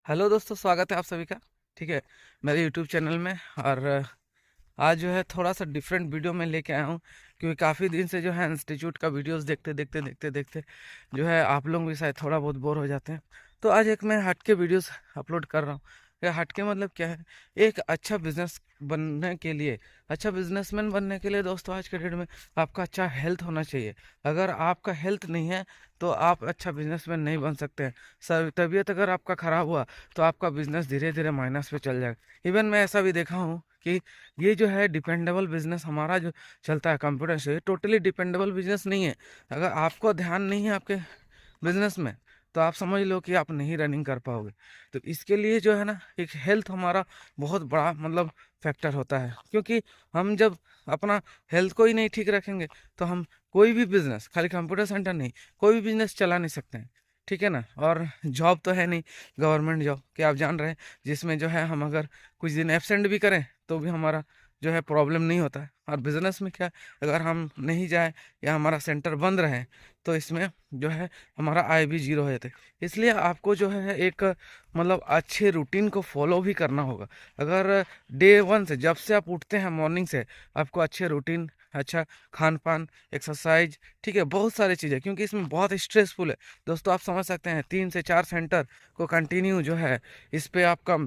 Hello दोस्तों, स्वागत है आप सभी का। ठीक है, मेरे यूट्यूब चैनल में। और आज जो है थोड़ा सा डिफरेंट वीडियो में लेके आया हूँ, क्योंकि काफ़ी दिन से जो है इंस्टीट्यूट का वीडियोस देखते जो है आप लोग भी शायद थोड़ा बहुत बोर हो जाते हैं। तो आज एक मैं हटके वीडियोस अपलोड कर रहा हूँ। ये हटके मतलब क्या है? एक अच्छा बिजनेस बनने के लिए, अच्छा बिजनेसमैन बनने के लिए दोस्तों, आज के डेट में आपका अच्छा हेल्थ होना चाहिए। अगर आपका हेल्थ नहीं है तो आप अच्छा बिजनेसमैन नहीं बन सकते हैं। सर, तबीयत अगर आपका ख़राब हुआ तो आपका बिजनेस धीरे धीरे माइनस पे चल जाएगा। इवन मैं ऐसा भी देखा हूँ कि ये जो है डिपेंडेबल बिजनेस हमारा जो चलता है कंप्यूटर से, टोटली डिपेंडेबल बिजनेस नहीं है। अगर आपको ध्यान नहीं है आपके बिजनेस में, तो आप समझ लो कि आप नहीं रनिंग कर पाओगे। तो इसके लिए जो है ना, एक हेल्थ हमारा बहुत बड़ा मतलब फैक्टर होता है। क्योंकि हम जब अपना हेल्थ को ही नहीं ठीक रखेंगे तो हम कोई भी बिजनेस, खाली कंप्यूटर सेंटर नहीं, कोई भी बिजनेस चला नहीं सकते हैं। ठीक है ना। और जॉब तो है नहीं गवर्नमेंट जॉब कि आप जान रहे हैं, जिसमें जो है हम अगर कुछ दिन एब्सेंट भी करें तो भी हमारा जो है प्रॉब्लम नहीं होता है। और बिजनेस में क्या, अगर हम नहीं जाए या हमारा सेंटर बंद रहे तो इसमें जो है हमारा आय भी जीरो हो जाता है। इसलिए आपको जो है एक मतलब अच्छे रूटीन को फॉलो भी करना होगा। अगर डे वन से, जब से आप उठते हैं मॉर्निंग से, आपको अच्छे रूटीन, अच्छा खान पान, एक्सरसाइज, ठीक है, बहुत सारी चीज़ें, क्योंकि इसमें बहुत स्ट्रेसफुल है दोस्तों। आप समझ सकते हैं 3 से 4 सेंटर को कंटिन्यू जो है इस पे आपका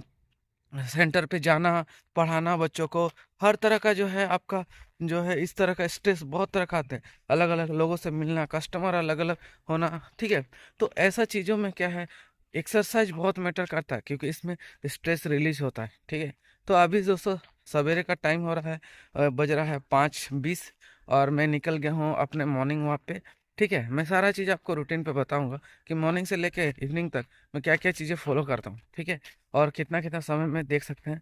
सेंटर पे जाना, पढ़ाना बच्चों को, हर तरह का जो है आपका जो है इस तरह का स्ट्रेस बहुत तरह का आते हैं। अलग अलग लोगों से मिलना, कस्टमर अलग अलग होना। ठीक है, तो ऐसा चीज़ों में क्या है, एक्सरसाइज बहुत मैटर करता है, क्योंकि इसमें स्ट्रेस रिलीज होता है। ठीक है, तो अभी दोस्तों सवेरे का टाइम हो रहा है, बज रहा है 5:20, और मैं निकल गया हूँ अपने मॉर्निंग वॉक पे। ठीक है, मैं सारा चीज़ आपको रूटीन पे बताऊंगा कि मॉर्निंग से लेके इवनिंग तक मैं क्या क्या चीज़ें फॉलो करता हूँ। ठीक है, और कितना कितना समय में देख सकते हैं।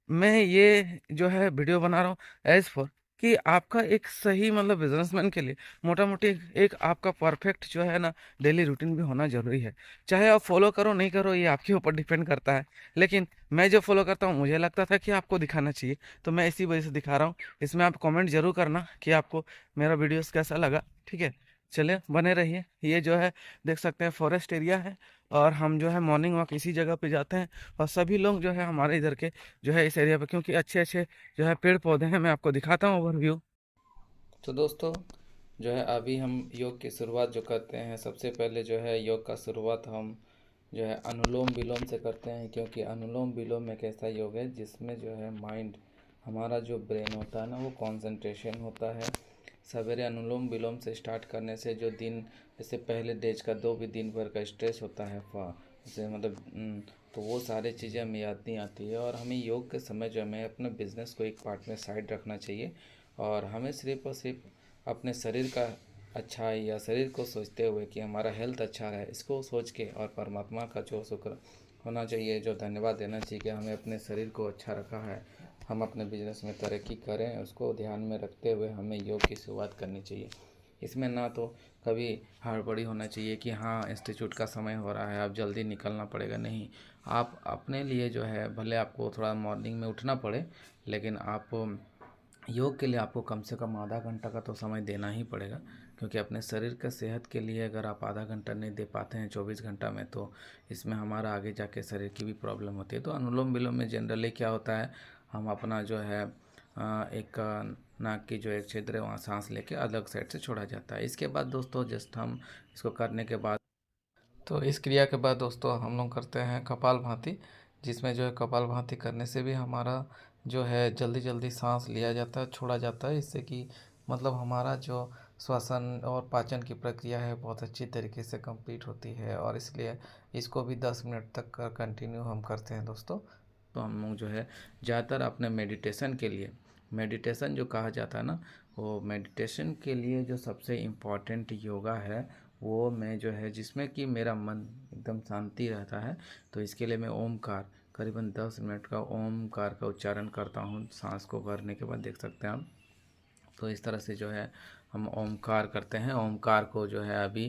मैं ये जो है वीडियो बना रहा हूँ एज फॉर कि आपका एक सही मतलब बिजनेसमैन के लिए मोटा मोटी एक आपका परफेक्ट जो है ना डेली रूटीन भी होना जरूरी है। चाहे आप फॉलो करो नहीं करो, ये आपके ऊपर डिपेंड करता है। लेकिन मैं जो फॉलो करता हूँ, मुझे लगता था कि आपको दिखाना चाहिए, तो मैं इसी वजह से दिखा रहा हूँ। इसमें आप कमेंट जरूर करना कि आपको मेरा वीडियोस कैसा लगा। ठीक है, चलिए बने रहिए। ये जो है देख सकते हैं फॉरेस्ट एरिया है, और हम जो है मॉर्निंग वॉक इसी जगह पे जाते हैं। और सभी लोग जो है हमारे इधर के जो है इस एरिया पे, क्योंकि अच्छे अच्छे जो है पेड़ पौधे हैं, मैं आपको दिखाता हूँ ओवरव्यू। तो दोस्तों, जो है अभी हम योग की शुरुआत जो करते हैं, सबसे पहले जो है योग का शुरुआत हम जो है अनुलोम विलोम से करते हैं। क्योंकि अनुलोम विलोम एक ऐसा योग है जिसमें जो है माइंड, हमारा जो ब्रेन होता है ना, वो कंसंट्रेशन होता है। सवेरे अनुलोम विलोम से स्टार्ट करने से जो दिन, जैसे पहले डेज का दो भी दिन भर का स्ट्रेस होता है जैसे मतलब तो वो सारी चीज़ें हमें याद नहीं आती है। और हमें योग के समय जो हमें अपने बिजनेस को एक पार्ट में साइड रखना चाहिए, और हमें सिर्फ और सिर्फ अपने शरीर का अच्छाई या शरीर को सोचते हुए कि हमारा हेल्थ अच्छा रहे, इसको सोच के, और परमात्मा का जो शुक्र होना चाहिए, जो धन्यवाद देना चाहिए कि हमें अपने शरीर को अच्छा रखा है, हम अपने बिजनेस में तरक्की करें, उसको ध्यान में रखते हुए हमें योग की शुरुआत करनी चाहिए। इसमें ना तो कभी हड़बड़ी होना चाहिए कि हाँ इंस्टीट्यूट का समय हो रहा है अब जल्दी निकलना पड़ेगा, नहीं। आप अपने लिए जो है, भले आपको थोड़ा मॉर्निंग में उठना पड़े, लेकिन आप योग के लिए आपको कम से कम आधा घंटा का तो समय देना ही पड़ेगा। क्योंकि अपने शरीर का सेहत के लिए अगर आप आधा घंटा नहीं दे पाते हैं 24 घंटा में, तो इसमें हमारा आगे जाके शरीर की भी प्रॉब्लम होती है। तो अनुलोम विलोम में जनरली क्या होता है, हम अपना जो है एक नाक की जो एक छिद्र है वहाँ सांस लेके अलग साइड से छोड़ा जाता है। इसके बाद दोस्तों जस्ट हम इसको करने के बाद, तो इस क्रिया के बाद दोस्तों हम लोग करते हैं कपाल भाती, जिसमें जो है कपाल भाती करने से भी हमारा जो है जल्दी जल्दी सांस लिया जाता है, छोड़ा जाता है। इससे कि मतलब हमारा जो श्वसन और पाचन की प्रक्रिया है बहुत अच्छी तरीके से कंप्लीट होती है। और इसलिए इसको भी 10 मिनट तक कंटिन्यू हम करते हैं दोस्तों। तो हम लोग जो है ज़्यादातर अपने मेडिटेशन के लिए, मेडिटेशन जो कहा जाता है ना, वो मेडिटेशन के लिए जो सबसे इम्पॉर्टेंट योगा है, वो मैं जो है जिसमें कि मेरा मन एकदम शांति रहता है, तो इसके लिए मैं ओमकार करीबन 10 मिनट का ओमकार का उच्चारण करता हूँ सांस को भरने के बाद, देख सकते हैं आप। तो इस तरह से जो है हम ओमकार करते हैं। ओमकार को जो है अभी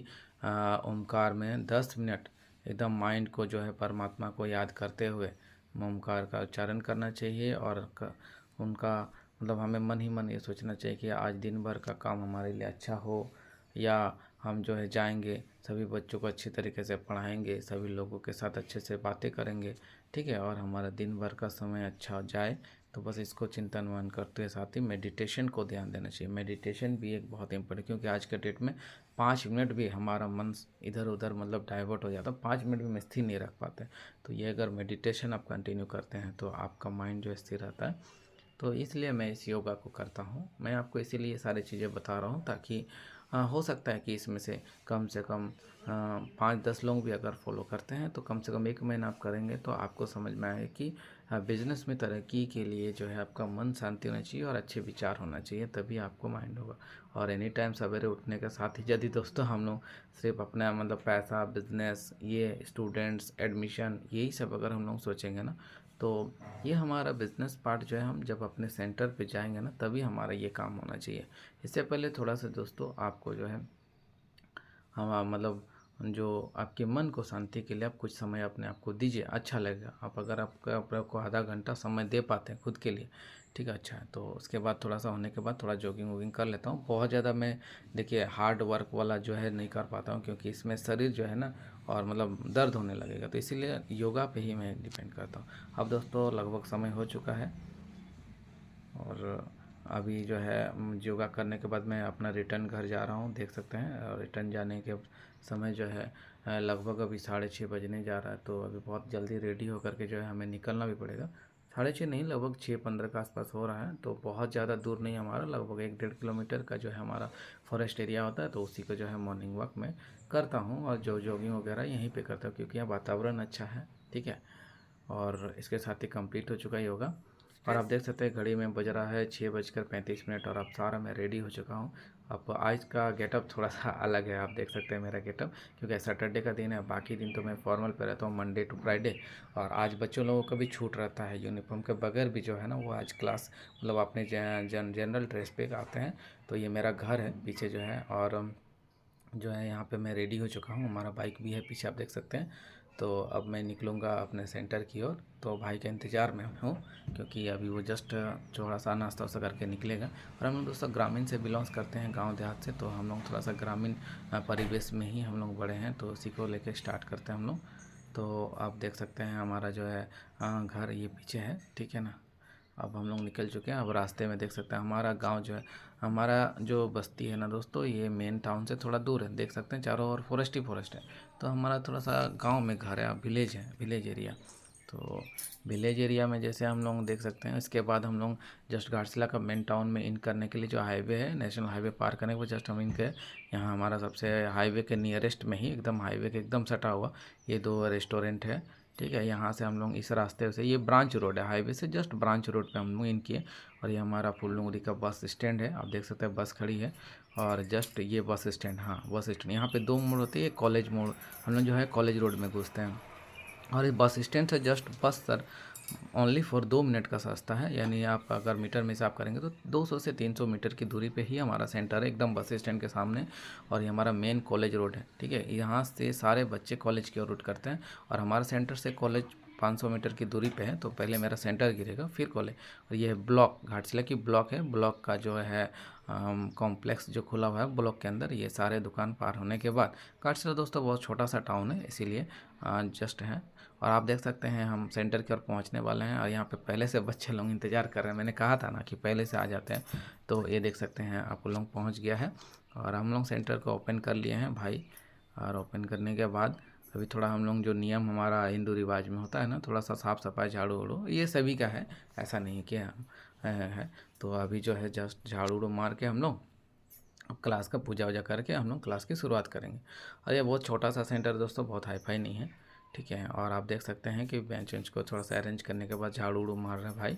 ओमकार में 10 मिनट एकदम माइंड को जो है परमात्मा को याद करते हुए ओमकार का उच्चारण करना चाहिए। और उनका मतलब हमें मन ही मन ये सोचना चाहिए कि आज दिन भर का काम हमारे लिए अच्छा हो, या हम जो है जाएंगे, सभी बच्चों को अच्छी तरीके से पढ़ाएंगे, सभी लोगों के साथ अच्छे से बातें करेंगे, ठीक है, और हमारा दिन भर का समय अच्छा जाए। तो बस इसको चिंतन मनन करते हुए साथ ही मेडिटेशन को ध्यान देना चाहिए। मेडिटेशन भी एक बहुत इंपॉर्टेंट, क्योंकि आज के डेट में 5 मिनट भी हमारा मन इधर उधर मतलब डाइवर्ट हो जाता है, 5 मिनट भी हम स्थिर नहीं रख पाते। तो ये अगर मेडिटेशन आप कंटिन्यू करते हैं तो आपका माइंड जो स्थिर रहता है। तो इसलिए मैं इस योगा को करता हूँ। मैं आपको इसीलिए ये सारी चीज़ें बता रहा हूँ, ताकि हो सकता है कि इसमें से कम 5-10 लोग भी अगर फॉलो करते हैं तो कम से कम 1 महीना आप करेंगे तो आपको समझ में आए कि बिजनेस में तरक्की के लिए जो है आपका मन शांति होना चाहिए और अच्छे विचार होना चाहिए, तभी आपको माइंड होगा। और एनी टाइम सवेरे उठने के साथ ही यदि दोस्तों हम लोग सिर्फ अपना मतलब पैसा, बिजनेस, ये स्टूडेंट्स, एडमिशन, यही सब अगर हम लोग सोचेंगे ना, तो ये हमारा बिजनेस पार्ट जो है हम जब अपने सेंटर पे जाएंगे ना तभी हमारा ये काम होना चाहिए। इससे पहले थोड़ा सा दोस्तों आपको जो है हम मतलब जो आपके मन को शांति के लिए आप कुछ समय अपने आप को दीजिए, अच्छा लगेगा। आप अगर आपको आधा घंटा समय दे पाते हैं खुद के लिए, ठीक है, अच्छा है। तो उसके बाद थोड़ा सा होने के बाद थोड़ा जॉगिंग वॉगिंग कर लेता हूँ। बहुत ज़्यादा मैं देखिए हार्ड वर्क वाला जो है नहीं कर पाता हूँ, क्योंकि इसमें शरीर जो है ना और मतलब दर्द होने लगेगा, तो इसीलिए योगा पे ही मैं डिपेंड करता हूँ। अब दोस्तों लगभग समय हो चुका है, और अभी जो है योगा करने के बाद मैं अपना रिटर्न घर जा रहा हूँ, देख सकते हैं। और रिटर्न जाने के समय जो है लगभग अभी 6:30 बजने जा रहा है। तो अभी बहुत जल्दी रेडी होकर के जो है हमें निकलना भी पड़ेगा। 6:30 नहीं, लगभग 6:15 के आसपास हो रहा है। तो बहुत ज़्यादा दूर नहीं हमारा, लगभग 1-1.5 किलोमीटर का जो है हमारा फॉरेस्ट एरिया होता है। तो उसी को जो है मॉर्निंग वॉक में करता हूँ, और जो जॉगिंग वगैरह यहीं पे करता हूँ, क्योंकि यहाँ वातावरण अच्छा है, ठीक है। और इसके साथ ही कंप्लीट हो चुका है योगा। और आप देख सकते हैं घड़ी में बज रहा है 6:35, और अब सारा मैं रेडी हो चुका हूँ। अब आज का गेटअप थोड़ा सा अलग है, आप देख सकते हैं मेरा गेटअप, क्योंकि सैटरडे का दिन है। बाकी दिन तो मैं फॉर्मल पे रहता हूँ, मंडे टू फ्राइडे। और आज बच्चों लोगों का भी छूट रहता है, यूनिफॉर्म के बगैर भी जो है ना वो आज क्लास मतलब अपने जनरल ड्रेस पे आते हैं। तो ये मेरा घर है पीछे जो है, और जो है यहाँ पे मैं रेडी हो चुका हूँ। हमारा बाइक भी है पीछे, आप देख सकते हैं। तो अब मैं निकलूँगा अपने सेंटर की ओर। तो भाई के इंतज़ार में हूँ, क्योंकि अभी वो जस्ट थोड़ा सा नाश्ता वास्ता करके निकलेगा। और हम लोग दोस्तों ग्रामीण से बिलोंग्स करते हैं, गांव देहात से। तो हम लोग थोड़ा सा ग्रामीण परिवेश में ही हम लोग बड़े हैं, तो उसी को लेके स्टार्ट करते हैं हम लोग। तो आप देख सकते हैं हमारा जो है घर ये पीछे है, ठीक है ना। अब हम लोग निकल चुके हैं। अब रास्ते में देख सकते हैं हमारा गांव जो है, हमारा जो बस्ती है ना दोस्तों, ये मेन टाउन से थोड़ा दूर है। देख सकते हैं चारों ओर फॉरेस्ट ही फॉरेस्ट है। तो हमारा थोड़ा सा गांव में घर है, विलेज है, विलेज एरिया। तो विलेज एरिया में जैसे हम लोग देख सकते हैं, इसके बाद हम लोग जस्ट घाटशिला का मेन टाउन में इन करने के लिए जो हाईवे है, नेशनल हाईवे पार करने के बाद जस्ट हम इनके यहाँ हमारा सबसे हाईवे के नियरेस्ट में ही एकदम हाईवे के एकदम सटा हुआ ये 2 रेस्टोरेंट है, ठीक है। यहाँ से हम लोग इस रास्ते से, ये ब्रांच रोड है, हाईवे से जस्ट ब्रांच रोड पे हम लोग इन किए। और ये हमारा फुललुंगरी का बस स्टैंड है, आप देख सकते हैं बस खड़ी है। और जस्ट ये बस स्टैंड, हाँ बस स्टैंड, यहाँ पे 2 मोड़ होती है, कॉलेज मोड़, हम लोग जो है कॉलेज रोड में घुसते हैं। और इस बस स्टैंड से जस्ट बस सर ओनली फॉर 2 मिनट का रास्ता है, यानी आप अगर मीटर में हिसाब करेंगे तो 200 से 300 मीटर की दूरी पे ही हमारा सेंटर है, एकदम बस स्टैंड के सामने। और ये हमारा मेन कॉलेज रोड है, ठीक है। यहाँ से सारे बच्चे कॉलेज की ओर रूट करते हैं, और हमारा सेंटर से कॉलेज 500 मीटर की दूरी पे है। तो पहले मेरा सेंटर गिरेगा, फिर कॉलेज। और ये ब्लॉक घाटशिला की ब्लॉक है, ब्लॉक का जो है कॉम्प्लेक्स जो खुला हुआ है ब्लॉक के अंदर, ये सारे दुकान पार होने के बाद। घाटशिला दोस्तों बहुत छोटा सा टाउन है, इसीलिए जस्ट है। और आप देख सकते हैं हम सेंटर की ओर पहुंचने वाले हैं, और यहाँ पे पहले से बच्चे लोग इंतज़ार कर रहे हैं। मैंने कहा था ना कि पहले से आ जाते हैं। तो ये देख सकते हैं आप लोग पहुंच गया है, और हम लोग सेंटर को ओपन कर लिए हैं भाई। और ओपन करने के बाद अभी थोड़ा हम लोग जो नियम हमारा हिंदू रिवाज में होता है ना, थोड़ा सा साफ़ सफाई, झाड़ू वाड़ू ये सभी का है, ऐसा नहीं कि हम है। तो अभी जो है जस्ट झाड़ू वाड़ू मार के हम लोग अब क्लास का पूजा वूजा करके हम लोग क्लास की शुरुआत करेंगे। और ये बहुत छोटा सा सेंटर दोस्तों, बहुत हाई फाई नहीं है, ठीक है। और आप देख सकते हैं कि बेंच वेंच को थोड़ा सा अरेंज करने के बाद झाड़ू उड़ू मार रहे हैं भाई।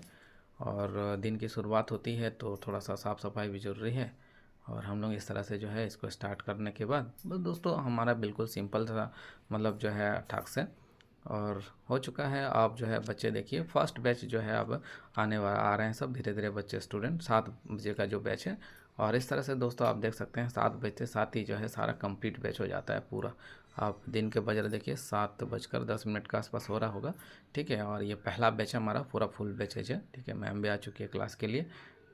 और दिन की शुरुआत होती है तो थोड़ा सा साफ़ सफाई भी ज़रूरी है। और हम लोग इस तरह से जो है इसको स्टार्ट करने के बाद बस दोस्तों हमारा बिल्कुल सिंपल सा मतलब जो है टास्क है, और हो चुका है। आप जो है बच्चे देखिए फर्स्ट बैच जो है अब आने वाला आ रहे हैं, सब धीरे धीरे बच्चे स्टूडेंट, 7 बजे का जो बैच है। और इस तरह से दोस्तों आप देख सकते हैं 7 बजे से 7 ही जो है सारा कंप्लीट बैच हो जाता है पूरा। आप दिन के बज रहे देखिए 7:10 के आसपास हो रहा होगा, ठीक है। और ये पहला बैच हमारा पूरा फुल बैच है, ठीक है। मैम भी आ चुकी है क्लास के लिए,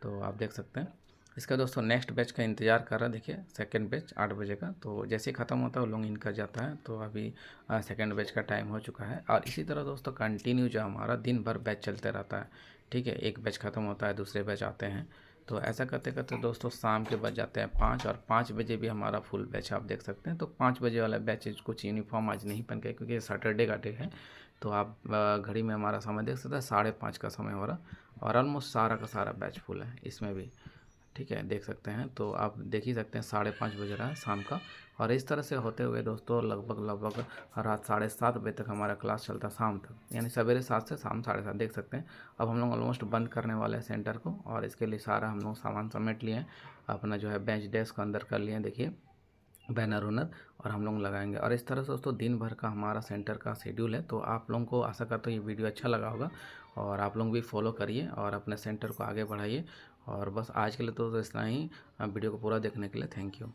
तो आप देख सकते हैं। इसका दोस्तों नेक्स्ट बैच का इंतज़ार कर रहा है। देखिए सेकंड बैच 8 बजे का, तो जैसे ही ख़त्म होता है वो लॉग इन कर जाता है। तो अभी सेकंड बैच का टाइम हो चुका है। और इसी तरह दोस्तों कंटिन्यू जो हमारा दिन भर बैच चलते रहता है, ठीक है। एक बैच ख़त्म होता है, दूसरे बैच आते हैं। तो ऐसा करते करते दोस्तों शाम के बज जाते हैं 5, और 5 बजे भी हमारा फुल बैच आप देख सकते हैं। तो 5 बजे वाला बैच कुछ यूनिफॉर्म आज नहीं पहन के, क्योंकि सैटरडे का डे है। तो आप घड़ी में हमारा समय देख सकते हैं, 5:30 का समय हो रहा, और ऑलमोस्ट सारा का सारा बैच फुल है इसमें भी, ठीक है, देख सकते हैं। तो आप देख ही सकते हैं 5:30 बज रहा है शाम का। और इस तरह से होते हुए दोस्तों लगभग रात 7:30 बजे तक हमारा क्लास चलता है शाम तक, यानी सवेरे 7 से शाम 7:30 देख सकते हैं। अब हम लोग ऑलमोस्ट बंद करने वाले हैं सेंटर को, और इसके लिए सारा हम लोग सामान समेट लिए हैं। अपना जो है बेंच डेस्क अंदर कर लिए हैं, देखिए बैनर वनर, और हम लोग लगाएंगे। और इस तरह से दोस्तों दिन भर का हमारा सेंटर का शेड्यूल है। तो आप लोगों को आशा करता हूँ ये वीडियो अच्छा लगा होगा, और आप लोग भी फॉलो करिए और अपने सेंटर को आगे बढ़ाइए। और बस आज के लिए तो इतना ही। वीडियो को पूरा देखने के लिए थैंक यू।